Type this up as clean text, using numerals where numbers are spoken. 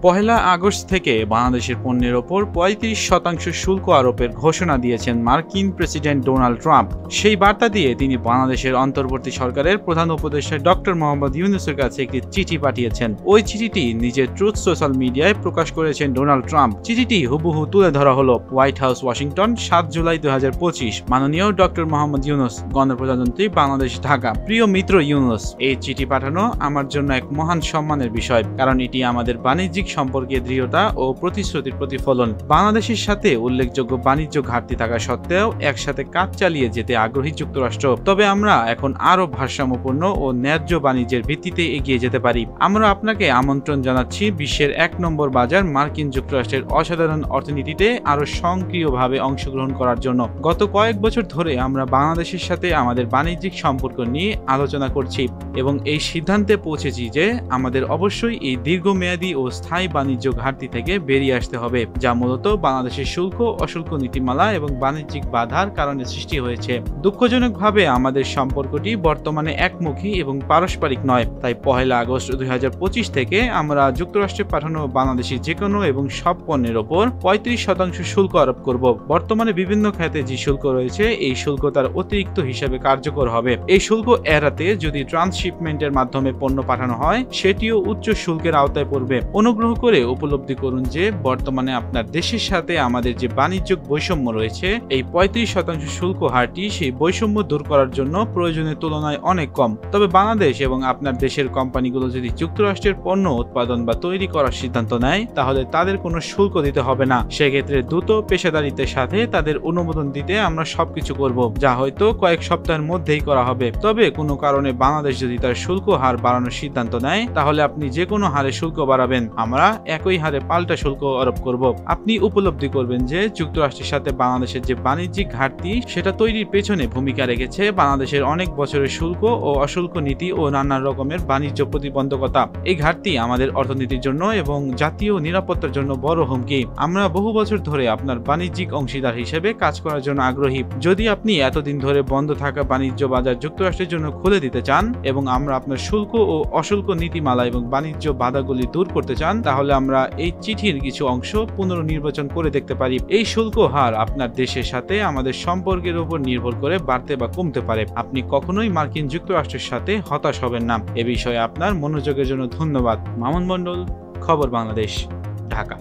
পহেলা August থেকে বাংলাদেশের পণ্যের ওপর ৩৫% শুল্ক আরোপের ঘোষণা দিয়েছেন মার্কিন প্রেসিডেন্ট ডোনাল্ড ট্রাম্প। সেই বার্তা দিয়ে তিনি বাংলাদেশের অন্তর্বর্তী সরকারের প্রধান উপদেষ্টা ডক্টর মোহাম্মদ ইউনূসের কাছে একটি চিঠি পাঠিয়েছেন। ওই চিঠিটি নিজের ট্রুথ সোশ্যাল মিডিয়ায় প্রকাশ করেছেন ডোনাল্ড ট্রাম্প। চিঠিটি হুবহু তুলে ধরা হলো। White house, Washington, ৭ July ২০২৫। মাননীয় ডক্টর মোহাম্মদ ইউনূস, গণপ্রজাতন্ত্রী বাংলাদেশ, ঢাকা। প্রিয় মিত্র ইউনূস, এই চিঠি পাঠানো আমার জন্য এক মহান সম্মানের বিষয়, কারণ এটি আমাদের বাণিজ্যিক সম্পর্কে দৃঢ়তা ও প্রতিশ্রুতির প্রতিফলন। বাংলাদেশের সাথে উল্লেখযোগ্য বাণিজ্য ঘাটতি থাকা সত্ত্বেও একসাথে কাজ চালিয়ে যেতে আগ্রহী যুক্তরাষ্ট্র। তবে আমরা এখন আরো ভারসাম্যপূর্ণ ও ন্যায্য বাণিজ্যের ভিত্তিতে এগিয়ে যেতে পারি। আমরা আপনাকে আমন্ত্রণ জানাচ্ছি বিশ্বের ১ নম্বর বাজার মার্কিন যুক্তরাষ্ট্রের অসাধারণ অর্থনীতিতে আরো সক্রিয়ভাবে অংশগ্রহণ করার জন্য। গত কয়েক বছর ধরে আমরা বাংলাদেশের সাথে আমাদের বাণিজ্যিক সম্পর্ক নিয়ে আলোচনা করছি এবং এই সিদ্ধান্তে পৌঁছেছি যে আমাদের অবশ্যই এই দীর্ঘমেয়াদী ও স্থায়ী বাণিজ্য ঘাটতি থেকে বেরিয়ে আসতে হবে, যা মূলত বাংলাদেশের শুল্ক, অশুল্ক নীতিমালা এবং বাণিজ্যিক বাধার কারণে সৃষ্টি হয়েছে। দুঃখজনকভাবে আমাদের সম্পর্কটি বর্তমানে একমুখী এবং পারস্পরিক নয়। তাই পহেলা আগস্ট ২০২৫ থেকে আমরা যুক্তরাষ্ট্রে পাঠানো বাংলাদেশি যেকোনো এবং সব পণ্যের ওপর ৩৫% শুল্ক আরোপ করব। বর্তমানে বিভিন্ন খাতে যে শুল্ক রয়েছে, এই শুল্ক তার অতিরিক্ত হিসেবে কার্যকর হবে। এই শুল্ক এড়াতে যদি ট্রান্সশিপমেন্টের মাধ্যমে পণ্য পাঠানো হয়, সেটিও উচ্চ শুল্কের আওতায় পড়বে। অনুগ্রহ করে উপলব্ধি করুন যে বর্তমানে আপনার দেশের সাথে আমাদের যে বাণিজ্যিক বৈষম্য রয়েছে, এই ৩৫% শুল্ক হারটি সেই বৈষম্য দূর করার জন্য প্রয়োজনের তুলনায় অনেক কম। তবে বাংলাদেশ এবং আপনার দেশের কোম্পানিগুলো যদি যুক্তরাষ্ট্রের পণ্য উৎপাদন বা তৈরি করার সিদ্ধান্ত নেয়, তাহলে তাদের কোনো শুল্ক দিতে হবে না। সেক্ষেত্রে দ্রুত পেশাদারিত্বের সাথে তাদের অনুমোদন দিতে আমরা সবকিছু করব, যা হয়তো কয়েক সপ্তাহের মধ্যেই করা হবে। তবে কোনো কারণে বাংলাদেশ যদি তার শুল্ক হার বাড়ানোর সিদ্ধান্ত নেয়, তাহলে আপনি যে কোনো হারে শুল্ক বাড়াবেন, আমরা একই হারে পাল্টা শুল্ক আরোপ করব। আপনি উপলব্ধি করবেন যে যুক্তরাষ্ট্রের সাথে বাংলাদেশের যে বাণিজ্যিক ঘাটতি, সেটা তৈরির পেছনে ভূমিকা রেখেছে বাংলাদেশের অনেক বছরের শুল্ক ও অশুল্ক নীতি ও নানা রকমের বাণিজ্য প্রতিবন্ধকতা। এই ঘাটতি আমাদের অর্থনীতির জন্য এবং জাতীয় নিরাপত্তার জন্য বড় হুমকি। আমরা বহু বছর ধরে আপনার বাণিজ্যিক অংশীদার হিসেবে কাজ করার জন্য আগ্রহী। যদি আপনি এতদিন ধরে বন্ধ থাকা বাণিজ্য বাজার যুক্তরাষ্ট্রের জন্য খুলে দিতে চান এবং আমরা আপনার শুল্ক ও অশুল্ক নীতিমালা এবং বাণিজ্য বাধাগুলি দূর করতে চান, তাহলে আমরা এই চিঠির কিছু অংশ পুনর্নির্বাচন করে দেখতে পারি। এই শুল্ক হার আপনার দেশের সাথে আমাদের সম্পর্কের উপর নির্ভর করে বাড়তে বা কমতে পারে। আপনি কখনোই মার্কিন যুক্তরাষ্ট্রের সাথে হতাশ হবেন না। এ বিষয়ে আপনার মনোযোগের জন্য ধন্যবাদ। মামুন মণ্ডল, খবর বাংলাদেশ, ঢাকা।